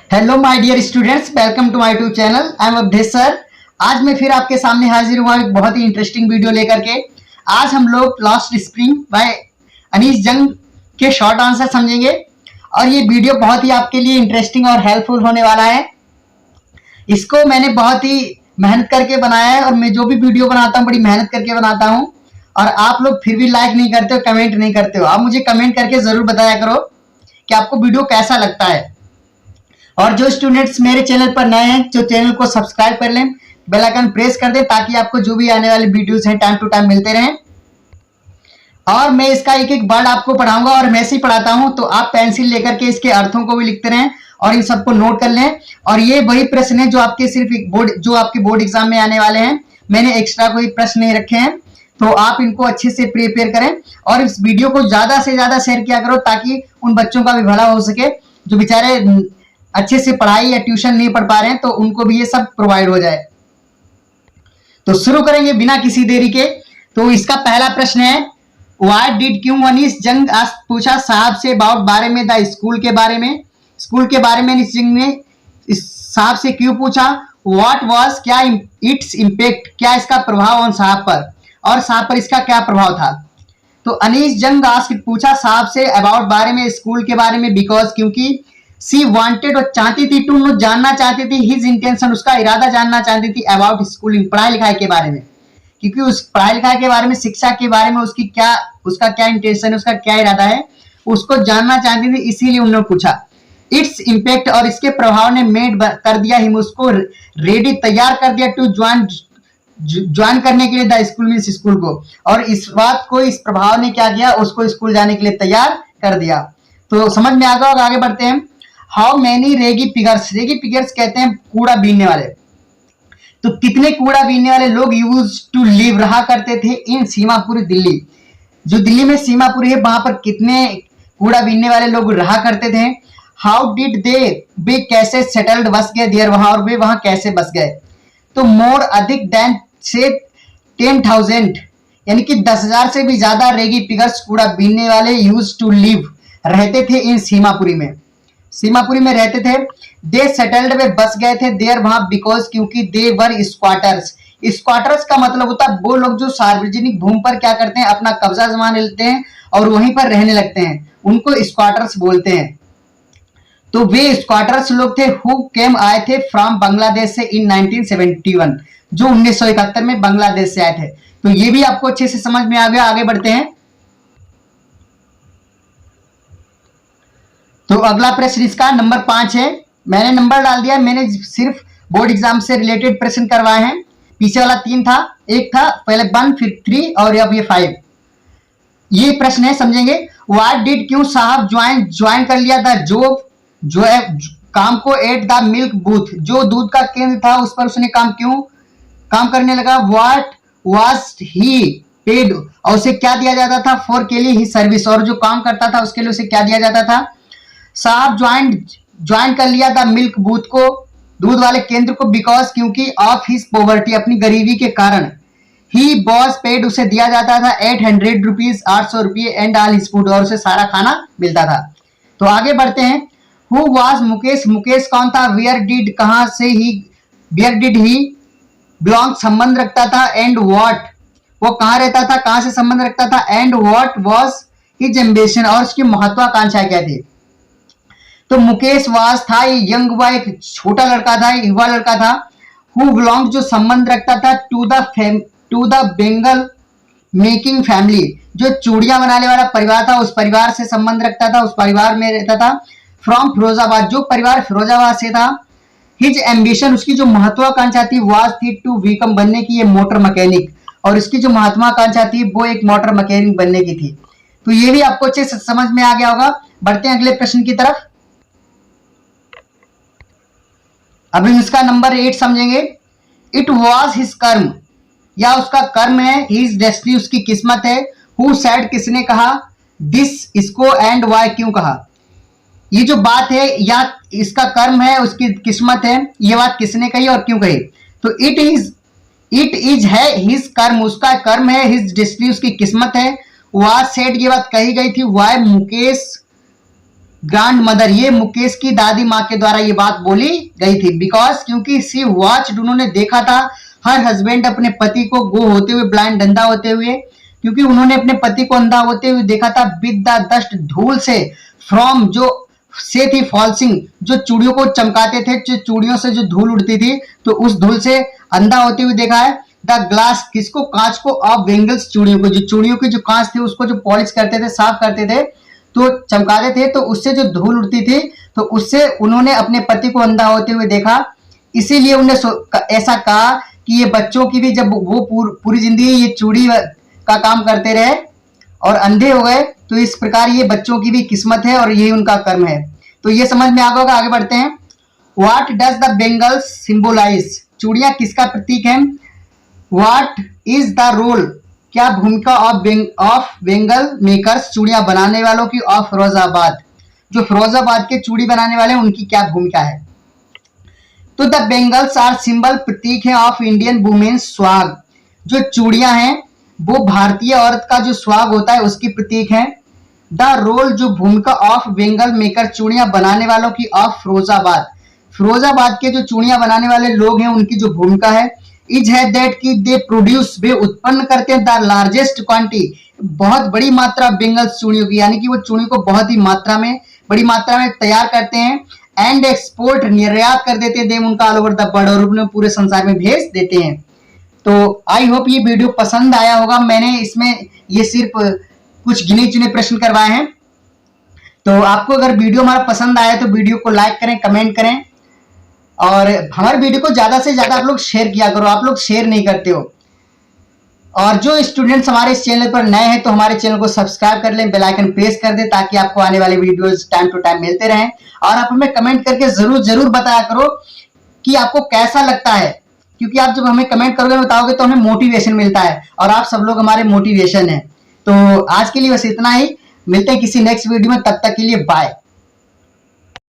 Hello my dear students, welcome to my YouTube channel. I am Awadhesh sir. आज मैं फिर आपके सामने हाजिर हुआ एक बहुत ही इंटरेस्टिंग वीडियो लेकर के। आज हम लोग लास्ट स्प्रिंग बाय अनीस जंग के शॉर्ट आंसर समझेंगे और ये वीडियो बहुत ही आपके लिए इंटरेस्टिंग और हेल्पफुल होने वाला है। इसको मैंने बहुत ही मेहनत करके बनाया है और मैं जो भी वीडियो बनाता हूँ बड़ी मेहनत करके बनाता हूँ। और आप लोग फिर भी लाइक नहीं करते हो, कमेंट नहीं करते हो। आप मुझे कमेंट करके जरूर बताया करो कि आपको वीडियो कैसा लगता है। और जो स्टूडेंट्स मेरे चैनल पर नए हैं, जो चैनल को सब्सक्राइब कर लें, बेल आइकन प्रेस कर दें ताकि आपको जो भी आने वाले वीडियोस हैं टाइम टू टाइम मिलते रहें। और मैं इसका एक एक वर्ड आपको पढ़ाऊंगा और मैं ऐसे ही पढ़ाता हूं, तो आप पेंसिल लेकर के इसके अर्थों को भी लिखते रहें और इन सबको नोट कर लें। और ये वही प्रश्न है जो आपके सिर्फ आपके बोर्ड एग्जाम में आने वाले हैं। मैंने एक्स्ट्रा कोई प्रश्न नहीं रखे हैं, तो आप इनको अच्छे से प्रिपेयर करें और इस वीडियो को ज्यादा से ज्यादा शेयर किया करो ताकि उन बच्चों का भी भला हो सके जो बेचारे अच्छे से पढ़ाई या ट्यूशन नहीं पढ़ पा रहे हैं, तो उनको भी ये सब प्रोवाइड हो जाए। तो शुरू करेंगे बिना किसी देरी के। तो इसका पहला प्रश्न है, व्हाट डिड क्यों अनीस जंग आज पूछा साहब से अबाउट बारे में, द स्कूल के बारे में। स्कूल के बारे में अनीस जंग ने इस साहब से क्यों पूछा। व्हाट वाज, क्या इट्स इम्पैक्ट, क्या इसका प्रभाव ऑन साहब पर, और साहब पर इसका क्या प्रभाव था। तो अनीस जंग आज पूछा साहब से अबाउट बारे में, स्कूल के बारे में, बिकॉज क्योंकि सी वांटेड और चाहती थी, टू नो जानना चाहती थी, हिज इंटेंशन उसका इरादा जानना चाहती थी, अबाउट स्कूलिंग पढ़ाई लिखाई के बारे में। क्योंकि उस पढ़ाई लिखाई के बारे में, शिक्षा के बारे में उसका क्या इंटेंशन है, उसका क्या इरादा है, उसको जानना चाहती थी, इसीलिए उन्होंने पूछा। इट्स इम्पैक्ट, और इसके प्रभाव ने मेड कर दिया हिम, उसको रेडी तैयार कर दिया, टू ज्वाइन करने के लिए द स्कूल में, स्कूल को। और इस बात को, इस प्रभाव ने क्या किया, उसको स्कूल जाने के लिए तैयार कर दिया। तो समझ में आ गया होगा। आगे बढ़ते हैं। How many Regi Pigors, Regi Pigors कहते हैं कूड़ा बीनने वाले। तो कितने कूड़ा बीनने वाले लोग यूज टू लिव रहा करते थे इन सीमापुर दिल्ली, जो दिल्ली में सीमापुर है वहां पर कितने कूड़ा बीनने वाले लोग रहा करते थे। हाउ डिड दे, वे कैसे सेटल्ड बस गए देयर, वहां, और वे वहां कैसे बस गए। तो मोर अधिक देन से 10,000 यानी कि 10,000 से भी ज्यादा रेगी पिगर्स कूड़ा बीनने वाले यूज टू लिव रहते थे इन सीमापुरी में, सीमापुरी में रहते थे। दे सेटल्ड, वे बस गए थे देयर वहां, बिकॉज क्योंकि दे वर स्क्वाटर्स। स्क्वाटर्स का मतलब होता है वो लोग जो सार्वजनिक भूमि पर क्या करते हैं, अपना कब्जा जमा लेते हैं और वहीं पर रहने लगते हैं, उनको स्क्वाटर्स बोलते हैं। तो वे स्क्वाटर्स लोग थे हु केम, आए थे फ्रॉम बांग्लादेश से इन 1971, जो 1971 में बांग्लादेश से आए थे। तो ये भी आपको अच्छे से समझ में आ गया। आगे बढ़ते हैं। तो अगला प्रश्न इसका नंबर 5 है। मैंने नंबर डाल दिया, मैंने सिर्फ बोर्ड एग्जाम से रिलेटेड प्रश्न करवाए हैं। पीछे वाला 3 था, एक था पहले 1 फिर 3 और अब ये 5। ये प्रश्न है, समझेंगे। व्हाट डिड, क्यों साहब ज्वाइन कर लिया था जो है काम को, एट द मिल्क बूथ, जो दूध का केंद्र था उस पर उसने काम करने लगा। व्हाट वाज ही पेड, और उसे क्या दिया जाता था, फॉर के लिए ही सर्विस, और जो काम करता था उसके लिए उसे क्या दिया जाता था। साहब ज्वाइन कर लिया था मिल्क बूथ को, दूध वाले केंद्र को, बिकॉज क्योंकि ऑफ हिज पॉवर्टी, अपनी गरीबी के कारण। ही वॉज पेड, उसे दिया जाता था 800 रुपीज, 800 रुपये, एंड ऑल हिज फूड, और उसे सारा खाना मिलता था। तो आगे बढ़ते हैं। हु वॉज मुकेश, मुकेश कौन था। वेयर डिड, कहां से ही, वेयर डिड ही बिलोंग, संबंध रखता था, एंड व्हाट, वो कहां रहता था, कहां से संबंध रखता था, and what was his ambition, और उसकी महत्वाकांक्षा क्या थी। तो मुकेश वास था यंग बॉय, एक छोटा लड़का था, युवा लड़का था। हु बिलोंग, जो संबंध रखता था, to the bangle making family, जो चूड़ियां बनाने वाला परिवार था उस परिवार से संबंध रखता था, उस परिवार में रहता था। फ्रॉम फिरोजाबाद, जो परिवार फिरोजाबाद से था। हिज एम्बिशन, उसकी जो महत्वाकांक्षा थी, वाज थी टू बिकम, बनने की, ये मोटर मैकेनिक, और इसकी जो महत्वाकांक्षा थी वो एक मोटर मैकेनिक बनने की थी। तो ये भी आपको अच्छे से समझ में आ गया होगा। बढ़ते हैं अगले प्रश्न की तरफ। अभी इसका नंबर 8 समझेंगे। इट वॉज हिज कर्म, या उसका कर्म है, हिज डेस्टिनी, उसकी किस्मत है। हु सेड, किसने कहा, दिस, इसको, एंड वाई, क्यों कहा। ये जो बात है, या इसका कर्म है, उसकी किस्मत है, ये बात किसने कही और क्यों कही। तो इट इज है हिज कर्म, उसका कर्म है, हिज डेस्टिनी, उसकी किस्मत है। वाज सेड, ये बात कही गई थी, वाई, मुकेश ग्रैंड मदर, ये मुकेश की दादी माँ के द्वारा ये बात बोली गई थी। बिकॉज क्योंकि सी वॉच्ड, उन्होंने देखा था हर हस्बैंड अपने पति को गो होते हुए, ब्लाइंड अंधा होते हुए, क्योंकि उन्होंने अपने पति को अंधा होते हुए देखा था। विद द डस्ट, धूल से, फ्रॉम जो से थी फॉल्सिंग, जो चूड़ियों को चमकाते थे, जो चूड़ियों से जो धूल उड़ती थी, तो उस धूल से अंधा होते हुए देखा है। द ग्लास, किसको, कांच को, ऑफ बेंगल्स, चूड़ियों को, जो चूड़ियों की जो कांच थे उसको जो पॉलिश करते थे, साफ करते थे, तो चमकाते थे, तो उससे जो धूल उड़ती थी, तो उससे उन्होंने अपने पति को अंधा होते हुए देखा। इसीलिए उन्होंने ऐसा कहा कि ये बच्चों की भी, जब वो पूरी जिंदगी ये चूड़ी का काम करते रहे और अंधे हो गए, तो इस प्रकार ये बच्चों की भी किस्मत है और यही उनका कर्म है। तो ये समझ में आ गया होगा। आगे बढ़ते हैं। व्हाट डज द बेंगल्स सिंबोलाइज, चूड़ियां किसका प्रतीक है। व्हाट इज द रोल, क्या भूमिका ऑफ बेंगल मेकर्स, चूड़ियां बनाने वालों की, ऑफ फिरोजाबाद, जो फिरोजाबाद के चूड़ी बनाने वाले हैं उनकी क्या भूमिका है। तो द बेंगल्स आर सिंबल, प्रतीक है, ऑफ इंडियन वुमेन्स स्वाग, जो चूड़ियां हैं वो भारतीय औरत का जो स्वाग होता है उसकी प्रतीक है। द रोल, जो भूमिका, ऑफ बेंगल मेकर, चूड़ियां बनाने वालों की, ऑफ फिरोजाबाद, फिरोजाबाद के जो चूड़ियां बनाने वाले लोग हैं उनकी जो भूमिका है। इज है दैट कि दे प्रोड्यूस, वे उत्पन्न करते हैं, द लार्जेस्ट क्वांटिटी, बहुत बड़ी मात्रा बेंगल्स, चूड़ियों की, यानी कि वो चूड़ी को बहुत ही मात्रा में, बड़ी मात्रा में तैयार करते हैं। एंड एक्सपोर्ट, निर्यात कर देते हैं, देम उनका ऑल ओवर द वर्ल्ड, और उन्हें पूरे संसार में भेज देते हैं। तो आई होप ये वीडियो पसंद आया होगा। मैंने इसमें ये सिर्फ कुछ गिने चुने प्रश्न करवाए हैं। तो आपको अगर वीडियो हमारा पसंद आया तो वीडियो को लाइक करें, कमेंट करें, और हमारे वीडियो को ज्यादा से ज्यादा आप लोग शेयर किया करो। आप लोग शेयर नहीं करते हो। और जो स्टूडेंट्स हमारे इस चैनल पर नए हैं तो हमारे चैनल को सब्सक्राइब कर लें, बेल आइकन प्रेस कर दें, ताकि आपको आने वाले वीडियोस टाइम टू टाइम मिलते रहें। और आप हमें कमेंट करके जरूर जरूर बताया करो कि आपको कैसा लगता है, क्योंकि आप जब हमें कमेंट करोगे, बताओगे, तो हमें मोटिवेशन मिलता है, और आप सब लोग हमारे मोटिवेशन है। तो आज के लिए बस इतना ही, मिलते हैं किसी नेक्स्ट वीडियो में, तब तक के लिए बाय।